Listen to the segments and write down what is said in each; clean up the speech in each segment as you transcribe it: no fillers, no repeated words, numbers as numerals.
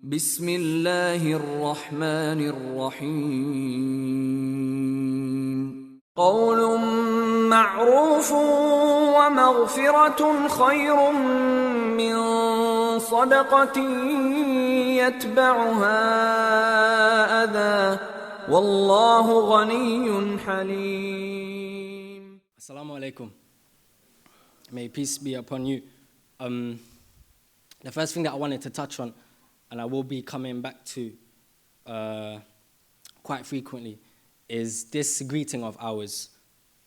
بسم الله الرحمن الرحيم قول معروف ومغفرة خير من صدقة يتبعها أذى والله غني حليم. Assalamu alaikum. May peace be upon you. The first thing that I wanted to touch on, and I will be coming back to quite frequently, is this greeting of ours.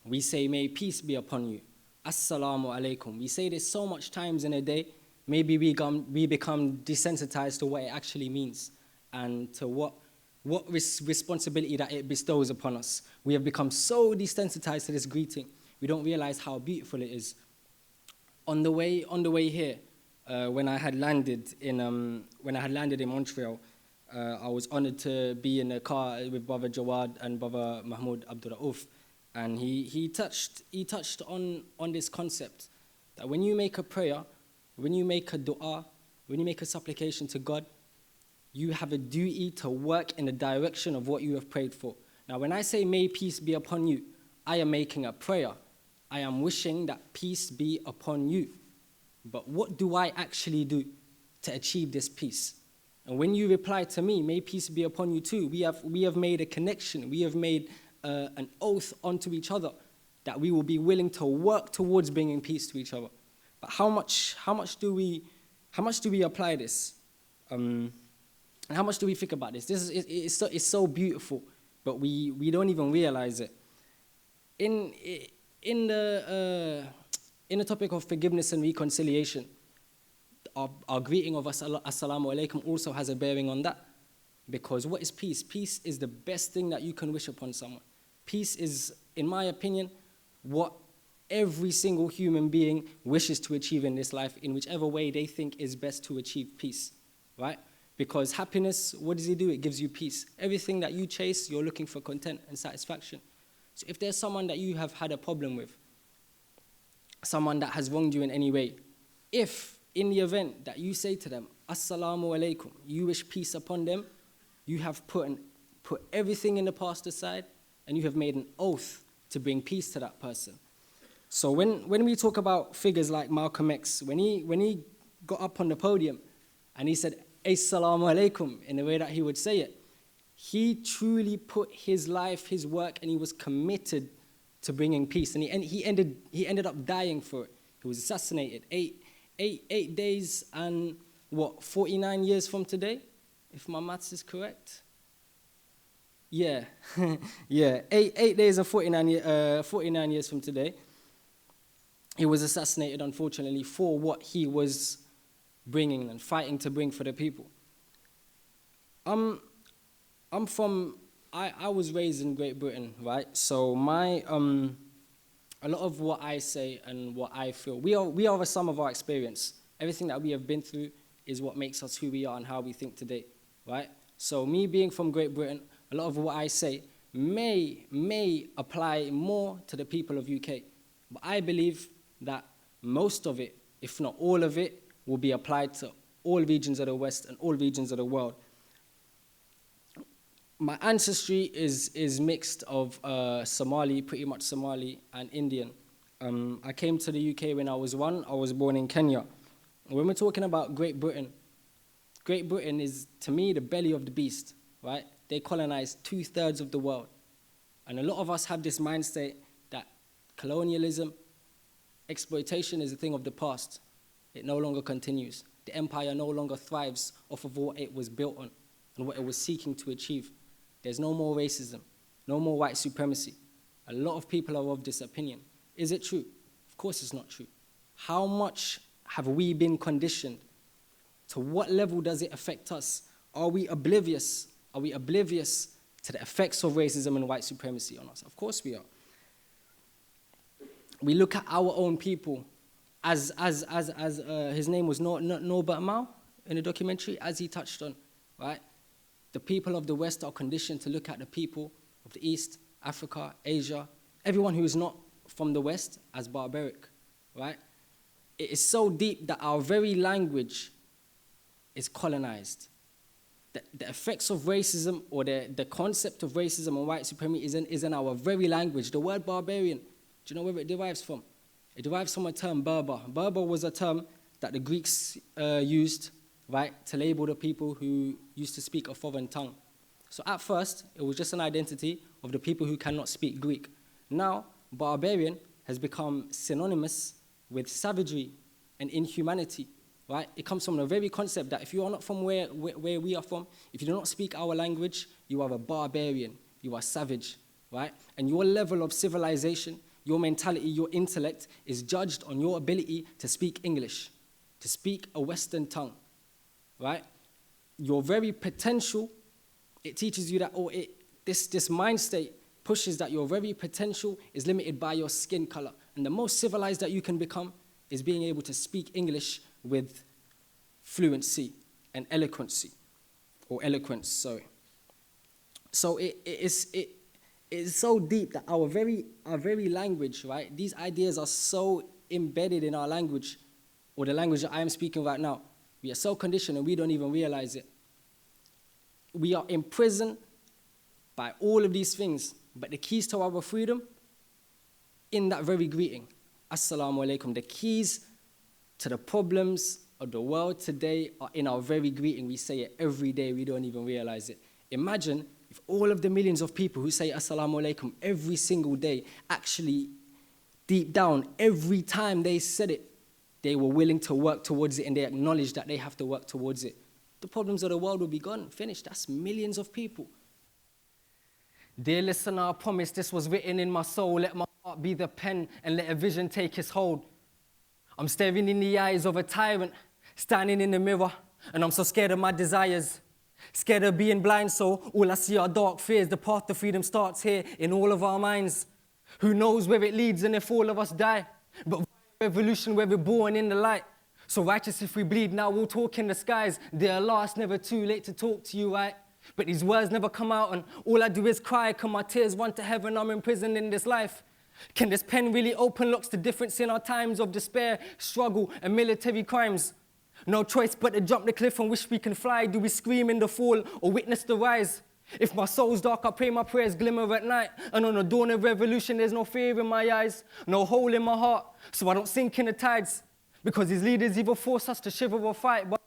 We say, may peace be upon you. Assalamu alaikum. We say this so much times in a day, maybe we become desensitized to what it actually means and to what responsibility that it bestows upon us. We have become so desensitized to this greeting, we don't realize how beautiful it is. On the way here, when I had landed in Montreal, I was honored to be in a car with Brother Jawad and Brother Mahmoud Abdel-Rauf, and he touched on this concept that when you make a prayer, when you make a dua, when you make a supplication to God, you have a duty to work in the direction of what you have prayed for. Now, when I say may peace be upon you, I am making a prayer. I am wishing that peace be upon you. But what do I actually do to achieve this peace? And when you reply to me, may peace be upon you too, we have made a connection. We have made an oath onto each other that we will be willing to work towards bringing peace to each other. But how much do we apply this? And how much do we think about this? It's so beautiful, but we don't even realize it. In the topic of forgiveness and reconciliation, our greeting of Assalamu alaikum also has a bearing on that. Because what is peace? Peace is the best thing that you can wish upon someone. Peace is, in my opinion, what every single human being wishes to achieve in this life in whichever way they think is best to achieve peace, right? Because happiness, what does it do? It gives you peace. Everything that you chase, you're looking for content and satisfaction. So if there's someone that you have had a problem with, someone that has wronged you in any way, if in the event that you say to them, Assalamu alaikum, you wish peace upon them, you have put everything in the past aside and you have made an oath to bring peace to that person. So when we talk about figures like Malcolm X, when he got up on the podium and he said, Assalamu alaikum, in the way that he would say it, he truly put his life, his work, and he was committed to bringing peace. And he ended up dying for it. He was assassinated 8 days and 49 years from today, if my maths is correct. Yeah, yeah, 8 days and 49 years from today. He was assassinated, unfortunately, for what he was bringing and fighting to bring for the people. I was raised in Great Britain, right? So a lot of what I say and what I feel, we are a sum of our experience. Everything that we have been through is what makes us who we are and how we think today, right? So me being from Great Britain, a lot of what I say may apply more to the people of UK. But I believe that most of it, if not all of it, will be applied to all regions of the West and all regions of the world. My ancestry is mixed of Somali, pretty much Somali, and Indian. I came to the UK when I was 1. I was born in Kenya. When we're talking about Great Britain is, to me, the belly of the beast, right? They colonized 2/3 of the world. And a lot of us have this mindset that colonialism, exploitation is a thing of the past. It no longer continues. The empire no longer thrives off of what it was built on and what it was seeking to achieve. There's no more racism, no more white supremacy. A lot of people are of this opinion. Is it true? Of course it's not true. How much have we been conditioned? To what level does it affect us? Are we oblivious? Are we oblivious to the effects of racism and white supremacy on us? Of course we are. We look at our own people as his name was Norbert Mao in the documentary, as he touched on, right? The people of the West are conditioned to look at the people of the East, Africa, Asia, everyone who is not from the West as barbaric, right? It is so deep that our very language is colonized. the effects of racism or the concept of racism and white supremacy is in our very language. The word barbarian, do you know where it derives from? It derives from a term, Berber. Berber was a term that the Greeks used, right, to label the people who used to speak a foreign tongue. So at first, it was just an identity of the people who cannot speak Greek. Now, barbarian has become synonymous with savagery and inhumanity, right? It comes from the very concept that if you are not from where we are from, if you do not speak our language, you are a barbarian, you are savage, right? And your level of civilization, your mentality, your intellect is judged on your ability to speak English, to speak a Western tongue, right? Your very potential, it teaches you that, this mind state pushes that your very potential is limited by your skin color. And the most civilized that you can become is being able to speak English with fluency and eloquence, sorry. So it is so deep that our very language, right? These ideas are so embedded in our language, or the language that I am speaking right now. We are so conditioned and we don't even realize it. We are imprisoned by all of these things, but the keys to our freedom in that very greeting, Assalamu alaikum. The keys to the problems of the world today are in our very greeting. We say it every day, we don't even realize it. Imagine if all of the millions of people who say Assalamu alaikum every single day, actually deep down, every time they said it, they were willing to work towards it and they acknowledged that they have to work towards it. The problems of the world will be gone, finished. That's millions of people. Dear listener, I promise this was written in my soul. Let my heart be the pen and let a vision take its hold. I'm staring in the eyes of a tyrant, standing in the mirror, and I'm so scared of my desires. Scared of being blind, so all I see are dark fears. The path to freedom starts here in all of our minds. Who knows where it leads and if all of us die? But revolution where we're born in the light. So righteous if we bleed, now we'll talk in the skies. Dear Allah, it's never too late to talk to you, right? But these words never come out and all I do is cry. Can my tears run to heaven? I'm imprisoned in this life. Can this pen really open locks the difference in our times of despair, struggle and military crimes? No choice but to jump the cliff and wish we can fly. Do we scream in the fall or witness the rise? If my soul's dark, I pray my prayers glimmer at night. And on the dawn of revolution, there's no fear in my eyes, no hole in my heart, so I don't sink in the tides. Because these leaders either force us to shiver or fight, but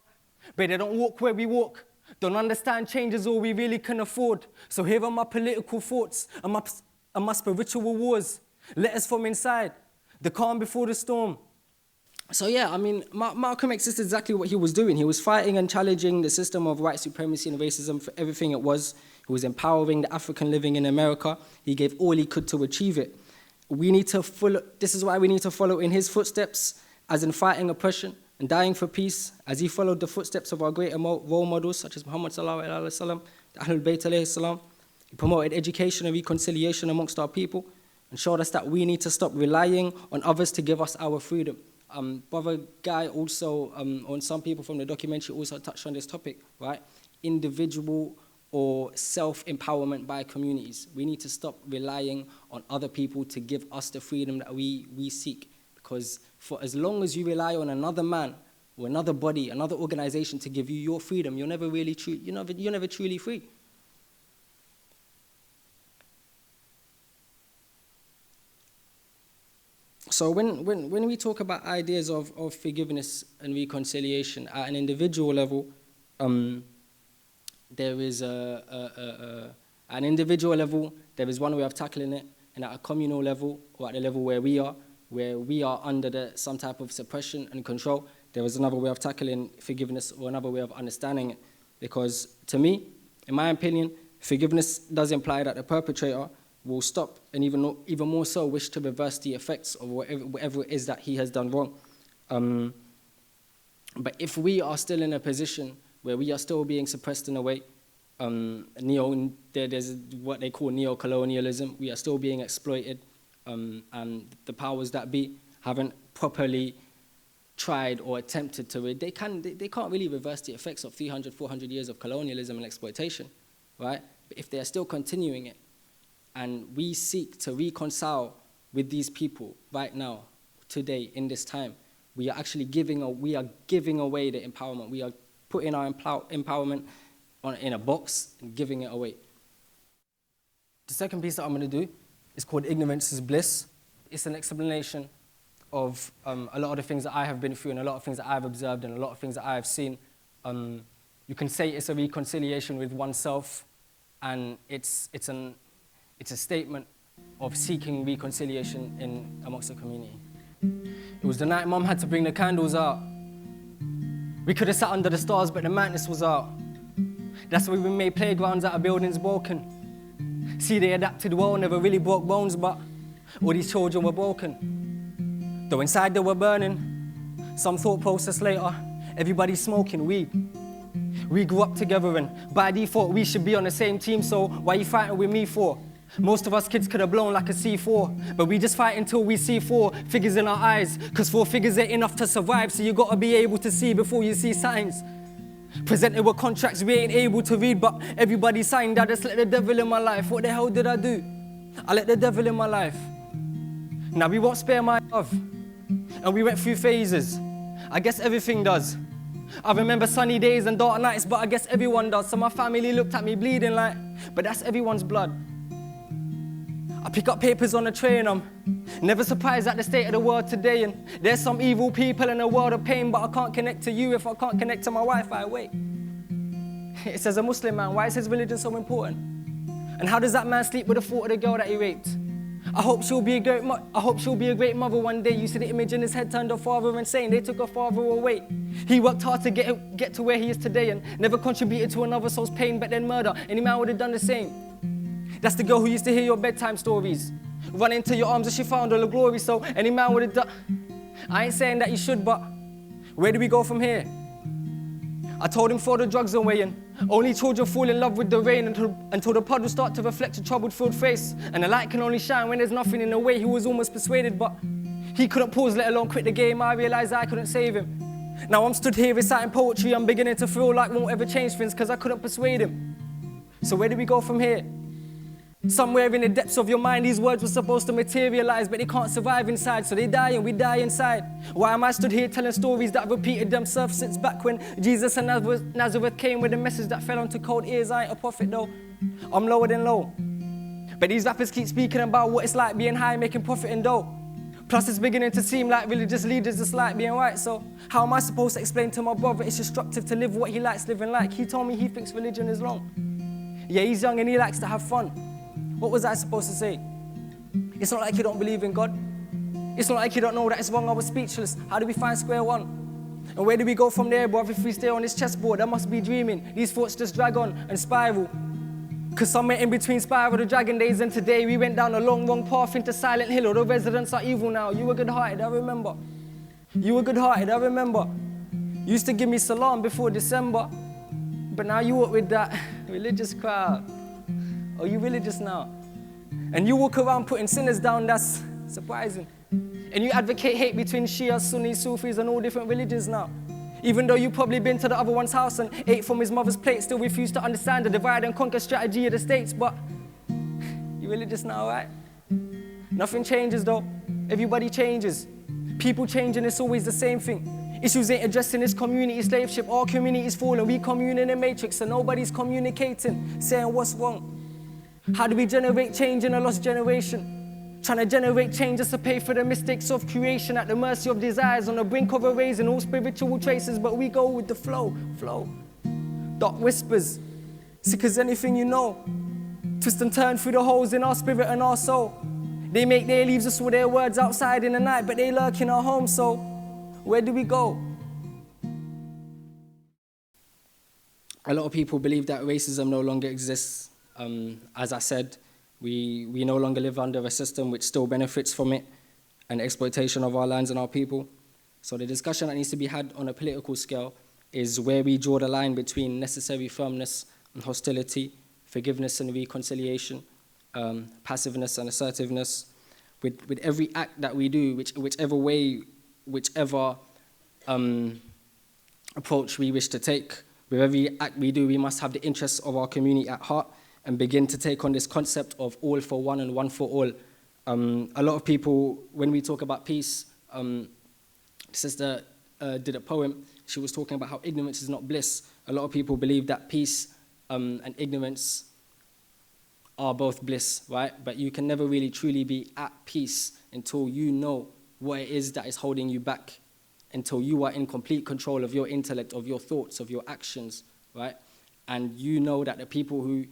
they don't walk where we walk. Don't understand change is all we really can afford. So here are my political thoughts and my spiritual wars. Letters from inside, the calm before the storm. So yeah, I mean, Malcolm X is exactly what he was doing. He was fighting and challenging the system of white supremacy and racism for everything it was. He was empowering the African living in America. He gave all he could to achieve it. This is why we need to follow in his footsteps, as in fighting oppression and dying for peace, as he followed the footsteps of our great role models, such as Muhammad sallallahu alaihi wasallam, the Ahlul Bayt alayhi salam. He promoted education and reconciliation amongst our people and showed us that we need to stop relying on others to give us our freedom. Brother Guy also, on some people from the documentary, also touched on this topic, right? Individual or self-empowerment by communities. We need to stop relying on other people to give us the freedom that we seek. Because for as long as you rely on another man or another body, another organization to give you your freedom, you're never truly free. So when we talk about ideas of forgiveness and reconciliation at an individual level, there is at an individual level, there is one way of tackling it, and at a communal level, or at the level where we are under some type of suppression and control, there is another way of tackling forgiveness or another way of understanding it. Because to me, in my opinion, forgiveness does imply that the perpetrator will stop and even more so wish to reverse the effects of whatever it is that he has done wrong. But if we are still in a position where we are still being suppressed in a way, there's what they call neo-colonialism, we are still being exploited, and the powers that be haven't properly tried or attempted to, they can't really reverse the effects of 300, 400 years of colonialism and exploitation, right? But if they are still continuing it, and we seek to reconcile with these people right now, today, in this time, we are actually giving away the empowerment. We are putting our empowerment in a box and giving it away. The second piece that I'm going to do is called Ignorance is Bliss. It's an explanation of a lot of the things that I have been through and a lot of things that I've observed and a lot of things that I have seen. You can say it's a reconciliation with oneself, and it's a statement of seeking reconciliation amongst the community. It was the night Mum had to bring the candles out. We could have sat under the stars, but the madness was out. That's why we made playgrounds out of buildings broken. See, they adapted well, never really broke bones, but all these children were broken. Though inside they were burning, some thought process later, everybody's smoking weed. We grew up together and by default we should be on the same team, so why are you fighting with me for? Most of us kids could have blown like a C4, but we just fight until we see 4 figures in our eyes, cause 4 figures ain't enough to survive, so you gotta be able to see before you see signs. Presented with contracts we ain't able to read, but everybody signed. I just let the devil in my life. What the hell did I do? I let the devil in my life. Now we won't spare my love, and we went through phases. I guess everything does. I remember sunny days and dark nights, but I guess everyone does. So my family looked at me bleeding like, but that's everyone's blood. I pick up papers on the train, I'm never surprised at the state of the world today. And there's some evil people in a world of pain, but I can't connect to you if I can't connect to my Wi-Fi. Wait, it says a Muslim man, why is his religion so important? And how does that man sleep with the thought of the girl that he raped? I hope she'll be a great mother one day. You see the image in his head turned her father insane. They took her father away. He worked hard to get to where he is today and never contributed to another soul's pain, but then murder. Any man would have done the same. That's the girl who used to hear your bedtime stories, run into your arms as she found all the glory. So any man would have done. I ain't saying that you should, but where do we go from here? I told him throw the drugs away, and only children fall in love with the rain until the puddles start to reflect a troubled filled face. And the light can only shine when there's nothing in the way. He was almost persuaded, but he couldn't pause, let alone quit the game. I realized I couldn't save him. Now I'm stood here reciting poetry. I'm beginning to feel like won't ever change things because I couldn't persuade him. So where do we go from here? Somewhere in the depths of your mind, these words were supposed to materialize, but they can't survive inside, so they die and we die inside. Why am I stood here telling stories that have repeated themselves since back when Jesus and Nazareth came with a message that fell onto cold ears? I ain't a prophet though, I'm lower than low. But these rappers keep speaking about what it's like being high, making profit and dough. Plus it's beginning to seem like religious leaders just like being right, so how am I supposed to explain to my brother it's destructive to live what he likes living like? He told me he thinks religion is wrong. Yeah, he's young and he likes to have fun. What was I supposed to say? It's not like you don't believe in God. It's not like you don't know that it's wrong. I was speechless. How do we find square one? And where do we go from there, bruv? If we stay on this chessboard, I must be dreaming. These thoughts just drag on and spiral. Cause somewhere in between Spiral the Dragon days and today, we went down a long, wrong path into Silent Hill. All the residents are evil now. You were good-hearted, I remember. You were good-hearted, I remember. You used to give me salam before December. But now you walk with that religious crowd. Are you religious now? And you walk around putting sinners down, that's surprising. And you advocate hate between Shia, Sunni, Sufis and all different religions now. Even though you've probably been to the other one's house and ate from his mother's plate, still refuse to understand the divide and conquer strategy of the states. But you're religious now, right? Nothing changes though. Everybody changes. People change and it's always the same thing. Issues ain't addressed in this community slave ship. All communities falling, we commune in a matrix and nobody's communicating, saying what's wrong. How do we generate change in a lost generation? Trying to generate change just to pay for the mistakes of creation, at the mercy of desires, on the brink of erasing all spiritual traces, but we go with the flow. Dark whispers, sick as anything you know. Twist and turn through the holes in our spirit and our soul. They make their leaves us with their words outside in the night, but they lurk in our home, so where do we go? A lot of people believe that racism no longer exists. As I said, we no longer live under a system which still benefits from it and exploitation of our lands and our people. So the discussion that needs to be had on a political scale is where we draw the line between necessary firmness and hostility, forgiveness and reconciliation, passiveness and assertiveness. With every act that we do, whichever approach we wish to take, with every act we do, we must have the interests of our community at heart and begin to take on this concept of all for one and one for all. A lot of people, when we talk about peace, Sister did a poem, she was talking about how ignorance is not bliss. A lot of people believe that peace and ignorance are both bliss, right? But you can never really truly be at peace until you know what it is that is holding you back, until you are in complete control of your intellect, of your thoughts, of your actions, right? And you know that the people who,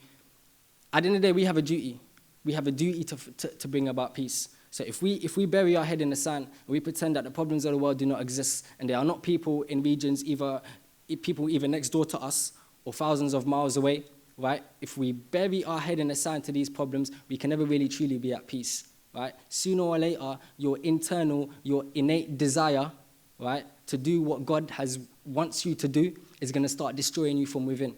at the end of the day, we have a duty. We have a duty to bring about peace. So if we bury our head in the sand and we pretend that the problems of the world do not exist, and there are not people in regions, people either next door to us or thousands of miles away, right? If we bury our head in the sand to these problems, we can never really truly be at peace, right? Sooner or later, your internal, your innate desire, right, to do what God wants you to do is going to start destroying you from within,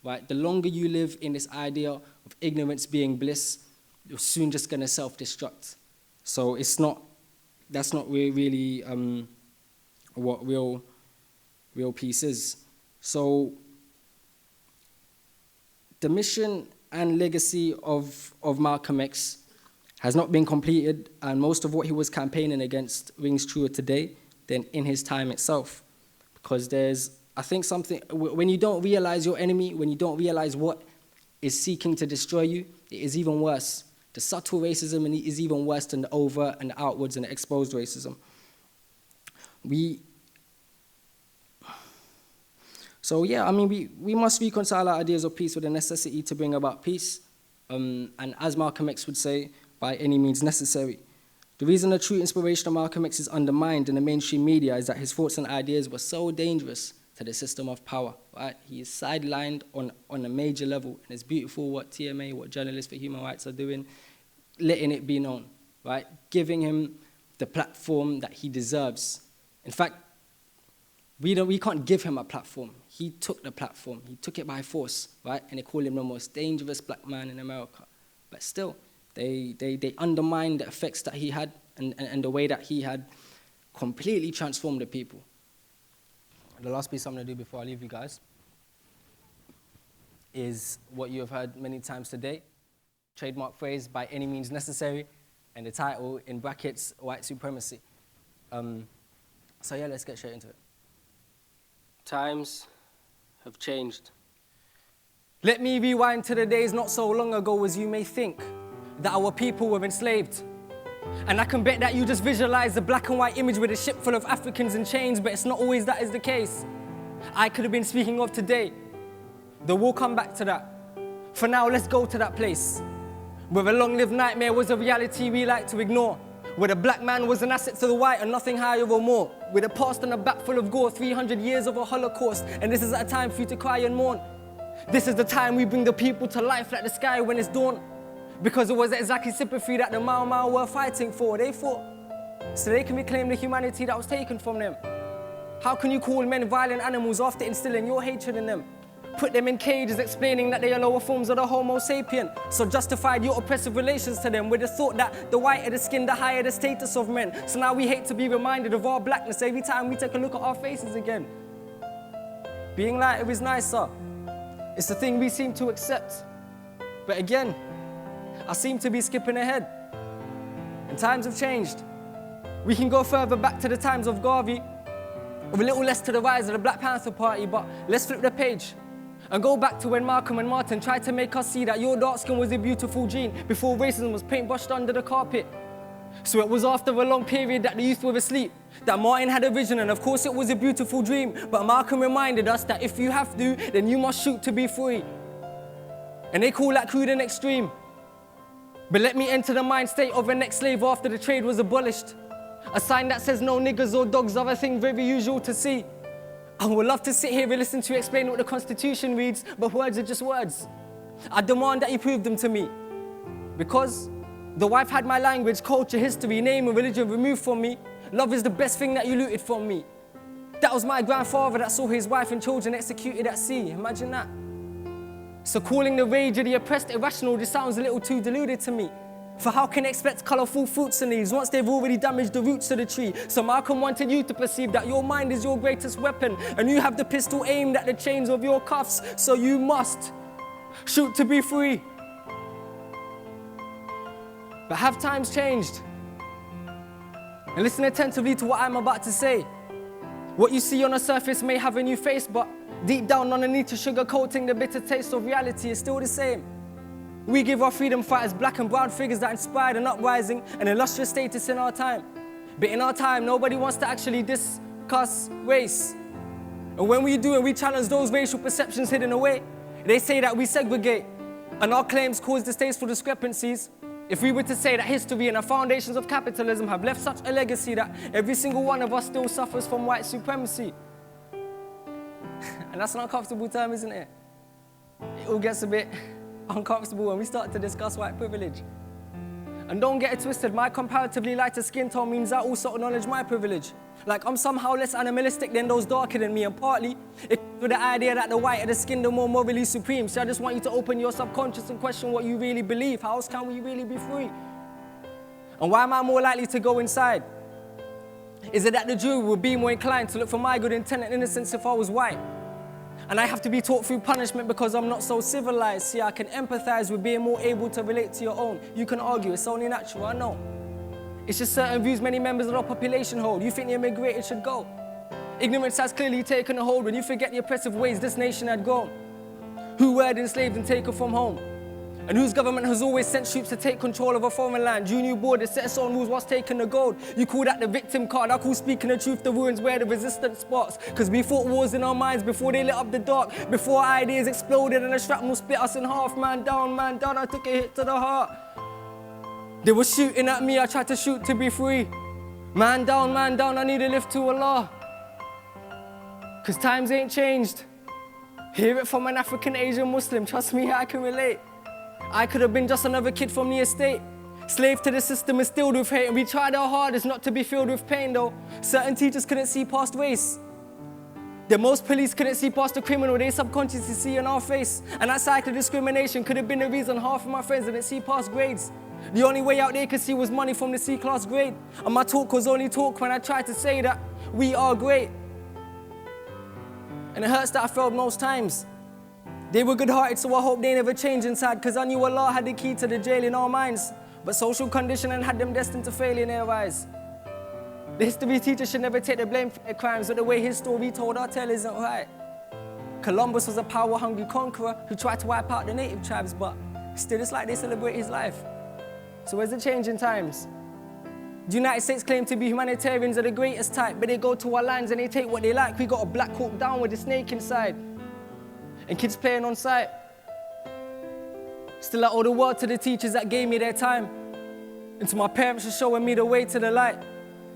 right? The longer you live in this idea of ignorance being bliss, you're soon just going to self-destruct. So that's not really what real peace is. So the mission and legacy of Malcolm X has not been completed, and most of what he was campaigning against rings truer today than in his time itself. Because there's, I think, something, when you don't realize your enemy, when you don't realize what is seeking to destroy you, it is even worse. The subtle racism is even worse than the overt and the outwards and the exposed racism. We must reconcile our ideas of peace with the necessity to bring about peace, and as Malcolm X would say, by any means necessary. The reason the true inspiration of Malcolm X is undermined in the mainstream media is that his thoughts and ideas were so dangerous to the system of power, right? He is sidelined on a major level, and it's beautiful what TMA, what journalists for human rights are doing, letting it be known, right? Giving him the platform that he deserves. In fact, we can't give him a platform. He took the platform. He took it by force, right? And they call him the most dangerous black man in America. But still, they undermined the effects that he had and the way that he had completely transformed the people. The last piece I'm going to do before I leave you guys is what you have heard many times today. Trademark phrase, by any means necessary, and the title in brackets, white supremacy. So yeah, let's get straight into it. Times have changed. Let me rewind to the days not so long ago as you may think that our people were enslaved. And I can bet that you just visualize the black and white image with a ship full of Africans in chains, but it's not always that is the case. I could have been speaking of today, though we'll come back to that. For now, let's go to that place where a long-lived nightmare was a reality we like to ignore, where the black man was an asset to the white and nothing higher or more, with a past and a back full of gore, 300 years of a Holocaust, and this is a time for you to cry and mourn. This is the time we bring the people to life like the sky when it's dawn, because it was exactly sympathy that the Mau were fighting for. They fought so they can reclaim the humanity that was taken from them. How can you call men violent animals after instilling your hatred in them? Put them in cages explaining that they are lower forms of the Homo sapien, so justified your oppressive relations to them with the thought that the whiter the skin, the higher the status of men. So now we hate to be reminded of our blackness every time we take a look at our faces again. Being lighter is nicer. It's the thing we seem to accept. But again, I seem to be skipping ahead. And times have changed. We can go further back to the times of Garvey, or a little less to the rise of the Black Panther Party, but let's flip the page and go back to when Malcolm and Martin tried to make us see that your dark skin was a beautiful gene before racism was paintbrushed under the carpet. So it was after a long period that the youth were asleep that Martin had a vision, and of course it was a beautiful dream, but Malcolm reminded us that if you have to, then you must shoot to be free. And they call that crude and extreme. But let me enter the mind state of an ex-slave after the trade was abolished. A sign that says no niggers or dogs are a thing very usual to see. I would love to sit here and listen to you explain what the Constitution reads, but words are just words. I demand that you prove them to me. Because though I've had my language, culture, history, name and religion removed from me, love is the best thing that you looted from me. That was my grandfather that saw his wife and children executed at sea. Imagine that. So calling the rage of the oppressed irrational just sounds a little too deluded to me. For how can they expect colourful fruits and leaves once they've already damaged the roots of the tree? So Malcolm wanted you to perceive that your mind is your greatest weapon, and you have the pistol aimed at the chains of your cuffs, so you must shoot to be free. But have times changed? And listen attentively to what I'm about to say. What you see on the surface may have a new face, but Deep down underneath to sugarcoating the bitter taste of reality is still the same. We give our freedom fighters black and brown figures that inspired an uprising and illustrious status in our time. But in our time, nobody wants to actually discuss race. And when we do and we challenge those racial perceptions hidden away, they say that we segregate. And our claims cause distasteful discrepancies. If we were to say that history and the foundations of capitalism have left such a legacy that every single one of us still suffers from white supremacy. And that's an uncomfortable term, isn't it? It all gets a bit uncomfortable when we start to discuss white privilege. And don't get it twisted, my comparatively lighter skin tone means I also acknowledge my privilege. Like I'm somehow less animalistic than those darker than me, and partly it's with the idea that the whiter the skin, the more morally supreme. So I just want you to open your subconscious and question what you really believe. How else can we really be free? And why am I more likely to go inside? Is it that the jury would be more inclined to look for my good intent and innocence if I was white? And I have to be taught through punishment because I'm not so civilized. See, I can empathize with being more able to relate to your own. You can argue, it's only natural, I know. It's just certain views many members of our population hold. You think the immigrated should go. Ignorance has clearly taken a hold when you forget the oppressive ways this nation had grown. Who were enslaved and taken from home? And whose government has always sent troops to take control of a foreign land? You knew borders, set its own rules whilst taking the gold. You call that the victim card, I call speaking the truth the ruins where the resistance sparks. Cause we fought wars in our minds before they lit up the dark, before our ideas exploded and the shrapnel split us in half. Man down, I took a hit to the heart. They were shooting at me, I tried to shoot to be free. Man down, I need to live to Allah. Cause times ain't changed. Hear it from an African Asian Muslim, trust me, I can relate. I could have been just another kid from the estate, slave to the system and stilled with hate, and we tried our hardest not to be filled with pain though. Certain teachers couldn't see past race. The most police couldn't see past the criminal they subconsciously see in our face. And that cycle of discrimination could have been the reason half of my friends didn't see past grades. The only way out they could see was money from the C-class grade. And my talk was only talk when I tried to say that we are great. And it hurts that I failed most times. They were good-hearted, so I hope they never change inside, cause I knew Allah had the key to the jail in our minds. But social conditioning had them destined to fail in their eyes. The history teacher should never take the blame for their crimes, but the way his story told our tale isn't right. Columbus was a power-hungry conqueror who tried to wipe out the native tribes, but still it's like they celebrate his life. So where's the change in times? The United States claim to be humanitarians of the greatest type, but they go to our lands and they take what they like. We got a Black Hawk Down with a snake inside. And kids playing on sight. Still I owe the world to the teachers that gave me their time, and to my parents for showing me the way to the light.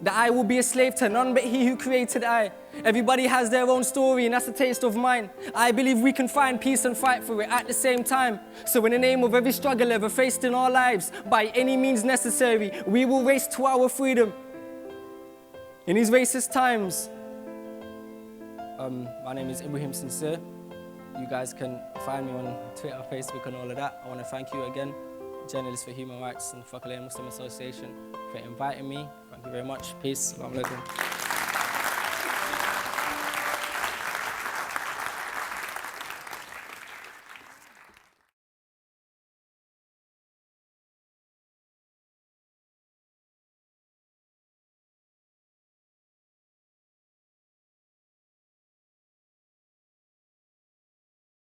That I will be a slave to none but he who created I. Everybody has their own story and that's a taste of mine. I believe we can find peace and fight for it at the same time. So in the name of every struggle ever faced in our lives, by any means necessary, we will race to our freedom. In these racist times. My name is Ibrahim Sincere. You guys can find me on Twitter, Facebook and all of that. I want to thank you again, Journalists for Human Rights and Faculty Muslim Association, for inviting me. Thank you very much. Peace. Assalamu alaikum.